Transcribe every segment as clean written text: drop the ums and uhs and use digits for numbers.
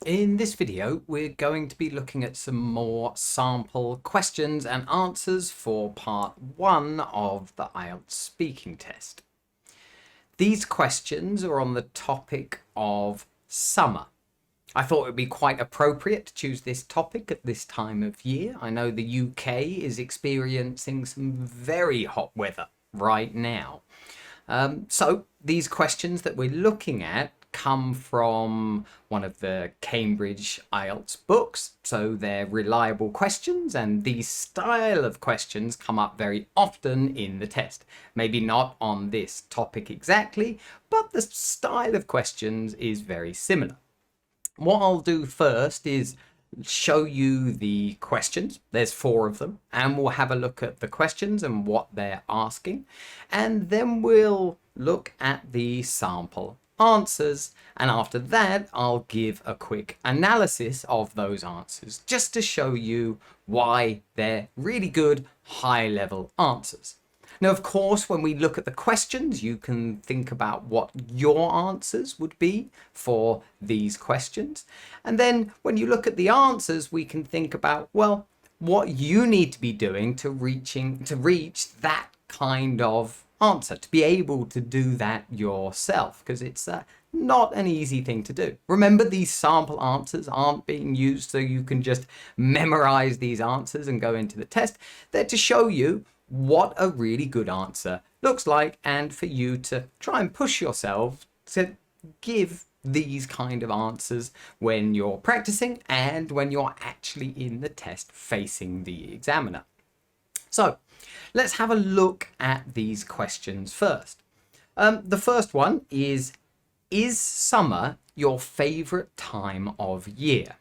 In this video, we're going to be looking at some more sample questions and answers for part 1 of the IELTS speaking test. These questions are on the topic of summer. I thought it would be quite appropriate to choose this topic at this time of year. I know the UK is experiencing some very hot weather right now. So these questions that we're looking at come from one of the Cambridge IELTS books, so they're reliable questions, and these style of questions come up very often in the test. Maybe not on this topic exactly, but the style of questions is very similar. What I'll do first is show you the questions. There's 4 of them, and we'll have a look at the questions and what they're asking, and then we'll look at the sample answers, and after that I'll give a quick analysis of those answers just to show you why they're really good high-level answers. Now, of course, when we look at the questions, you can think about what your answers would be for these questions. And then when you look at the answers, we can think about, well, what you need to be doing to reach that kind of answer, to be able to do that yourself, because it's not an easy thing to do. Remember, these sample answers aren't being used so you can just memorize these answers and go into the test. They're to show you what a really good answer looks like, and for you to try and push yourself to give these kind of answers when you're practicing and when you're actually in the test facing the examiner. So let's have a look at these questions first. The first one is summer your favorite time of year?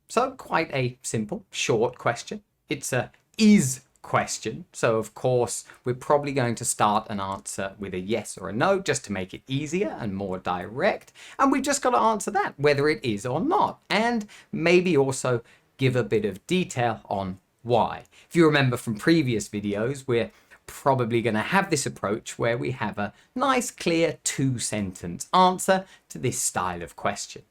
So quite a simple, short question. It's a is question. So of course, we're probably going to start an answer with a yes or a no just to make it easier and more direct. And we've just got to answer that, whether it is or not. And maybe also give a bit of detail on why. If you remember from previous videos, we're probably going to have this approach where we have a nice, clear 2-sentence answer to this style of question.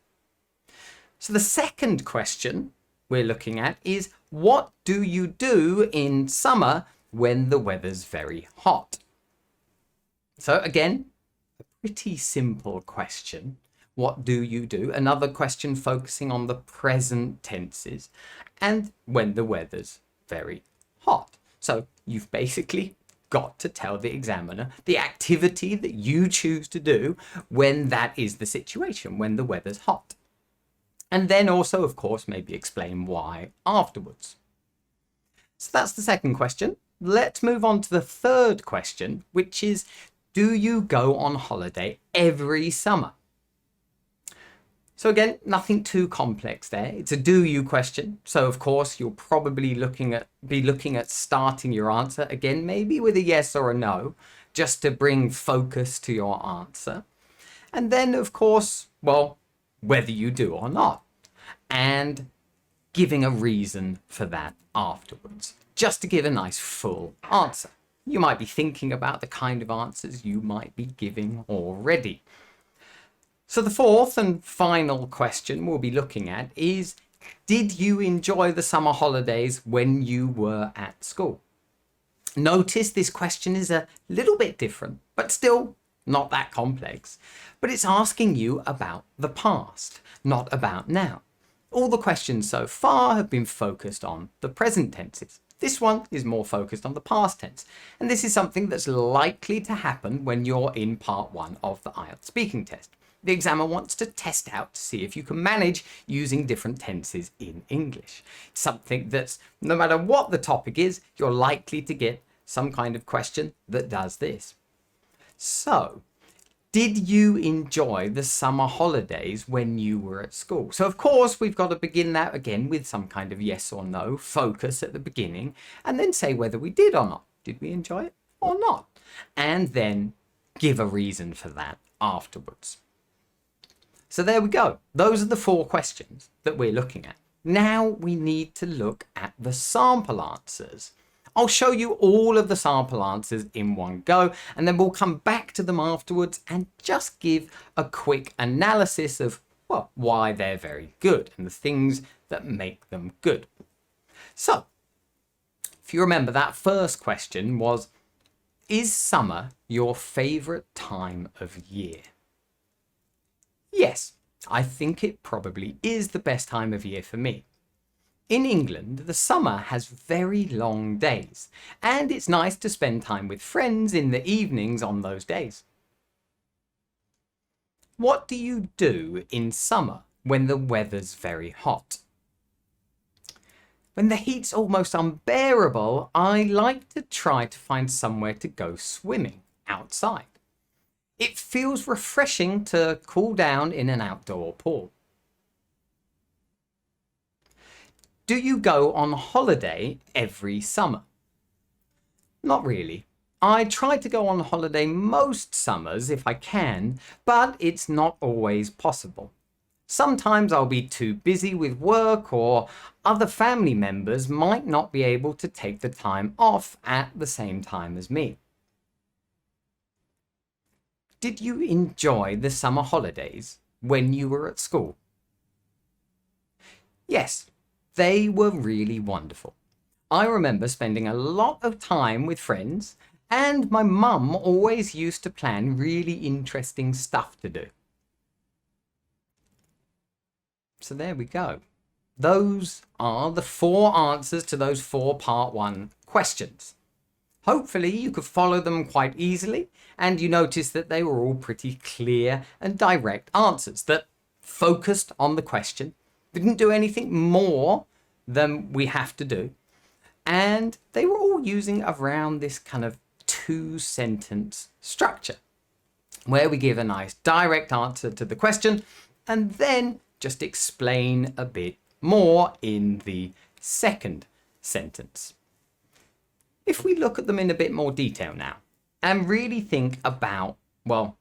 So the second question we're looking at is, what do you do in summer when the weather's very hot? So again, a pretty simple question. What do you do? Another question focusing on the present tenses and when the weather's very hot. So you've basically got to tell the examiner the activity that you choose to do when that is the situation, when the weather's hot. And then also, of course, maybe explain why afterwards. So that's the second question. Let's move on to the third question, which is, do you go on holiday every summer? So again, nothing too complex there. It's a do you question. So of course, you'll probably be looking at starting your answer again, maybe with a yes or a no, just to bring focus to your answer. And then of course, well, whether you do or not, and giving a reason for that afterwards, just to give a nice full answer. You might be thinking about the kind of answers you might be giving already. So the fourth and final question we'll be looking at is, did you enjoy the summer holidays when you were at school? Notice this question is a little bit different, but still not that complex. But it's asking you about the past, not about now. All the questions so far have been focused on the present tenses. This one is more focused on the past tense. And this is something that's likely to happen when you're in part 1 of the IELTS speaking test. The examiner wants to test out to see if you can manage using different tenses in English. It's something that's, no matter what the topic is, you're likely to get some kind of question that does this. So, did you enjoy the summer holidays when you were at school? So of course, we've got to begin that again with some kind of yes or no focus at the beginning, and then say whether we did or not. Did we enjoy it or not? And then give a reason for that afterwards. So there we go. Those are the 4 questions that we're looking at. Now we need to look at the sample answers. I'll show you all of the sample answers in one go, and then we'll come back to them afterwards and just give a quick analysis of well, why they're very good and the things that make them good. So, if you remember, that first question was, is summer your favourite time of year? Yes, I think it probably is the best time of year for me. In England, the summer has very long days, and it's nice to spend time with friends in the evenings on those days. What do you do in summer when the weather's very hot? When the heat's almost unbearable, I like to try to find somewhere to go swimming outside. It feels refreshing to cool down in an outdoor pool. Do you go on holiday every summer? Not really. I try to go on holiday most summers if I can, but it's not always possible. Sometimes I'll be too busy with work, or other family members might not be able to take the time off at the same time as me. Did you enjoy the summer holidays when you were at school? Yes, they were really wonderful. I remember spending a lot of time with friends, and my mum always used to plan really interesting stuff to do. So there we go. Those are the 4 answers to those 4 part 1 questions. Hopefully you could follow them quite easily, and you noticed that they were all pretty clear and direct answers that focused on the question, didn't do anything more than we have to do, and they were all using around this kind of 2-sentence structure, where we give a nice direct answer to the question and then just explain a bit more in the second sentence. If we look at them in a bit more detail now and really think about, well,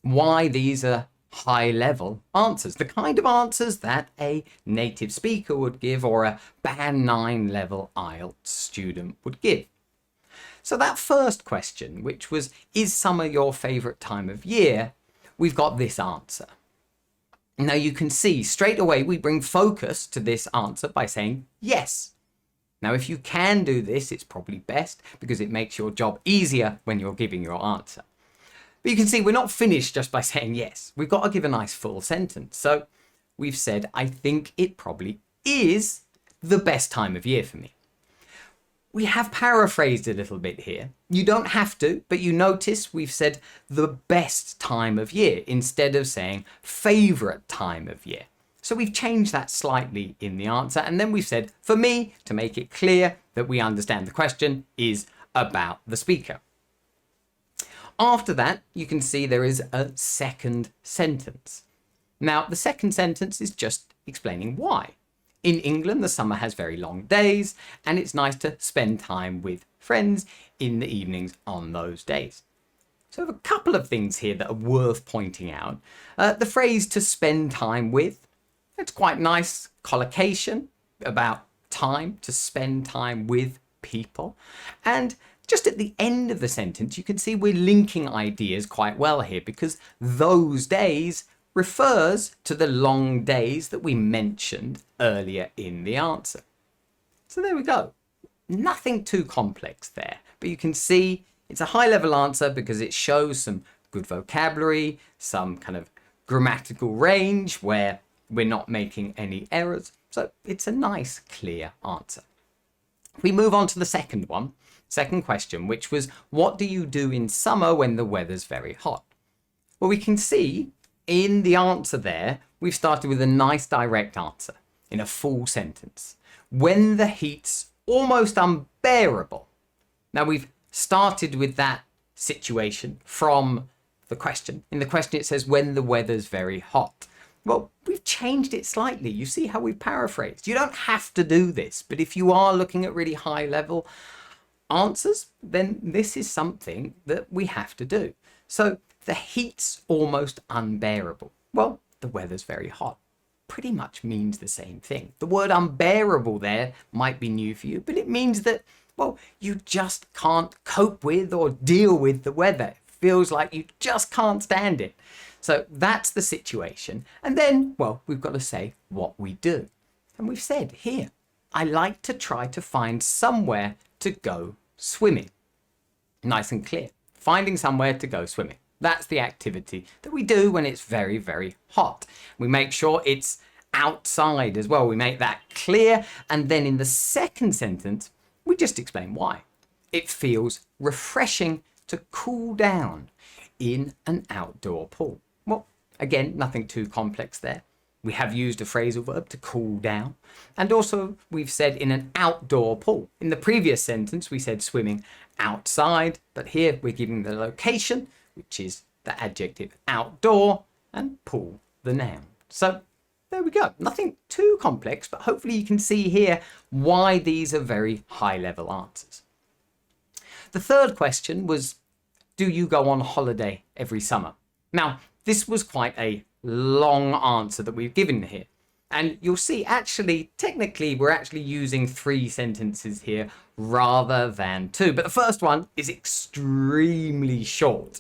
why these are high-level answers, the kind of answers that a native speaker would give or a Band 9 level IELTS student would give. So that first question, which was, is summer your favourite time of year? We've got this answer. Now you can see straight away we bring focus to this answer by saying yes. Now if you can do this, it's probably best because it makes your job easier when you're giving your answer. But you can see we're not finished just by saying yes. We've got to give a nice full sentence. So we've said, I think it probably is the best time of year for me. We have paraphrased a little bit here. You don't have to, but you notice we've said the best time of year instead of saying favourite time of year. So we've changed that slightly in the answer. And then we've said, for me, to make it clear that we understand the question is about the speaker. After that, you can see there is a second sentence. Now, the second sentence is just explaining why. In England, the summer has very long days, and it's nice to spend time with friends in the evenings on those days. So I have a couple of things here that are worth pointing out. The phrase to spend time with, it's quite nice collocation about time, to spend time with people. And just at the end of the sentence, you can see we're linking ideas quite well here because those days refers to the long days that we mentioned earlier in the answer. So there we go. Nothing too complex there, but you can see it's a high-level answer because it shows some good vocabulary, some kind of grammatical range where we're not making any errors. So it's a nice, clear answer. We move on to the second question, which was, what do you do in summer when the weather's very hot? Well, we can see in the answer there, we've started with a nice direct answer in a full sentence. When the heat's almost unbearable. Now we've started with that situation from the question. In the question it says when the weather's very hot. Well, we've changed it slightly. You see how we've paraphrased. You don't have to do this, but if you are looking at really high level answers, then this is something that we have to do. So the heat's almost unbearable. Well, the weather's very hot. Pretty much means the same thing. The word unbearable there might be new for you, but it means that, well, you just can't cope with or deal with the weather. It feels like you just can't stand it. So that's the situation. And then, well, we've got to say what we do. And we've said here, I like to try to find somewhere to go swimming. Nice and clear. Finding somewhere to go swimming. That's the activity that we do when it's very, very hot. We make sure it's outside as well. We make that clear. And then in the second sentence, we just explain why. It feels refreshing to cool down in an outdoor pool. Well, again, nothing too complex there. We have used a phrasal verb to cool down. And also we've said in an outdoor pool. In the previous sentence, we said swimming outside, but here we're giving the location, which is the adjective outdoor, and pool, the noun. So there we go. Nothing too complex, but hopefully you can see here why these are very high level answers. The third question was, do you go on holiday every summer? Now, this was quite a long answer that we've given here. And you'll see, actually, technically, we're actually using 3 sentences here rather than 2. But the first one is extremely short.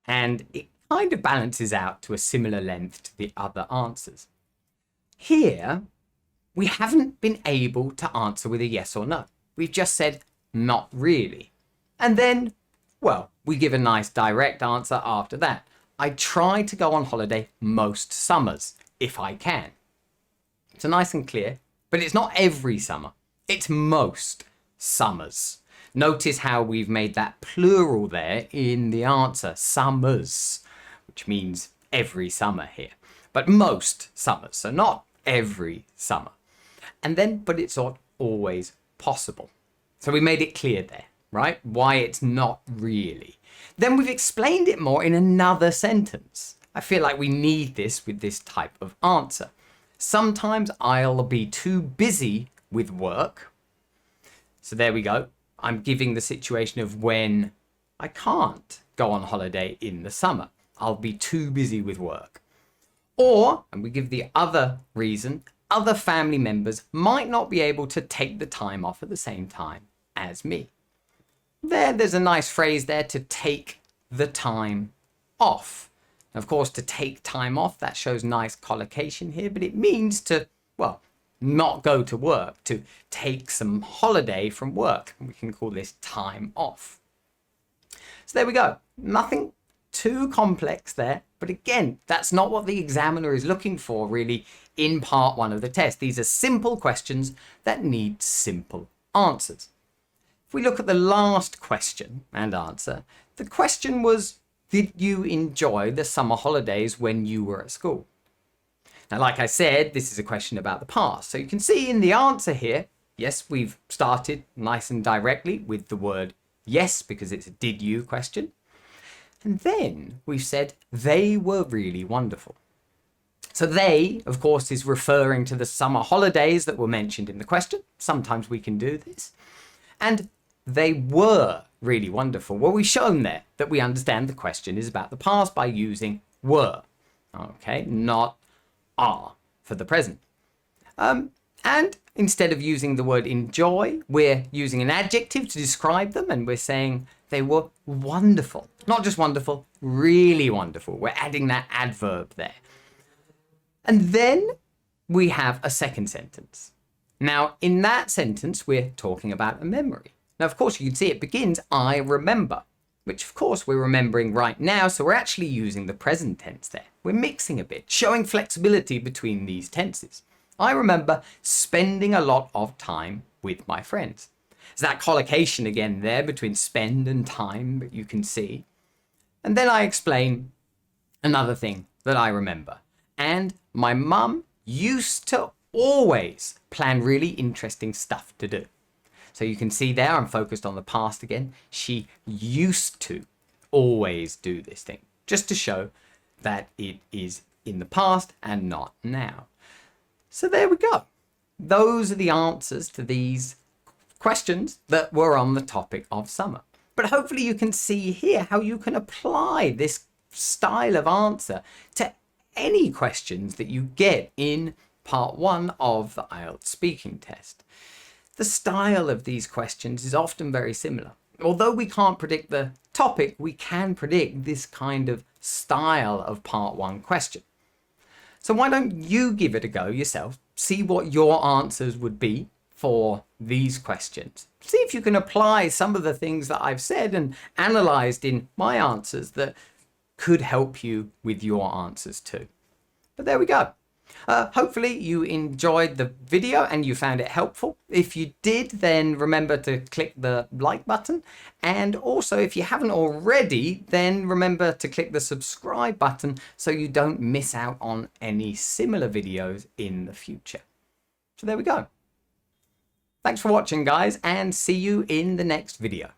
And it kind of balances out to a similar length to the other answers. Here, we haven't been able to answer with a yes or no. We've just said, not really. And then, well, we give a nice direct answer after that. I try to go on holiday most summers, if I can. It's nice and clear, but it's not every summer. It's most summers. Notice how we've made that plural there in the answer, summers, which means every summer here. But most summers, so not every summer. And then, but it's not always possible. So we made it clear there, right? Why it's not really. Then we've explained it more in another sentence. I feel like we need this with this type of answer. Sometimes I'll be too busy with work. So there we go. I'm giving the situation of when I can't go on holiday in the summer. I'll be too busy with work. Or, and we give the other reason, other family members might not be able to take the time off at the same time as me. There's a nice phrase there, to take the time off. Of course, to take time off, that shows nice collocation here, but it means to, well, not go to work, to take some holiday from work. We can call this time off. So there we go. Nothing too complex there, but again, that's not what the examiner is looking for really in part 1 of the test. These are simple questions that need simple answers. If we look at the last question and answer, the question was, did you enjoy the summer holidays when you were at school? Now, like I said, this is a question about the past. So you can see in the answer here, yes, we've started nice and directly with the word yes, because it's a did you question. And then we've said they were really wonderful. So they, of course, is referring to the summer holidays that were mentioned in the question. Sometimes we can do this. And they were really wonderful. Well, we've shown there that we understand the question is about the past by using were. Okay, not are for the present. And instead of using the word enjoy, we're using an adjective to describe them, and we're saying they were wonderful. Not just wonderful, really wonderful. We're adding that adverb there. And then we have a second sentence. Now, in that sentence, we're talking about a memory. Now, of course, you can see it begins, I remember, which of course we're remembering right now. So we're actually using the present tense there. We're mixing a bit, showing flexibility between these tenses. I remember spending a lot of time with my friends. There's that collocation again there between spend and time that you can see. And then I explain another thing that I remember. And my mum used to always plan really interesting stuff to do. So you can see there, I'm focused on the past again. She used to always do this thing, just to show that it is in the past and not now. So there we go. Those are the answers to these questions that were on the topic of summer. But hopefully you can see here how you can apply this style of answer to any questions that you get in part 1 of the IELTS speaking test. The style of these questions is often very similar. Although we can't predict the topic, we can predict this kind of style of part 1 question. So why don't you give it a go yourself, see what your answers would be for these questions. See if you can apply some of the things that I've said and analysed in my answers that could help you with your answers too. But there we go. Hopefully you enjoyed the video and you found it helpful. If you did, then remember to click the like button. And also, if you haven't already, then remember to click the subscribe button so you don't miss out on any similar videos in the future. So there we go. Thanks for watching, guys, and see you in the next video.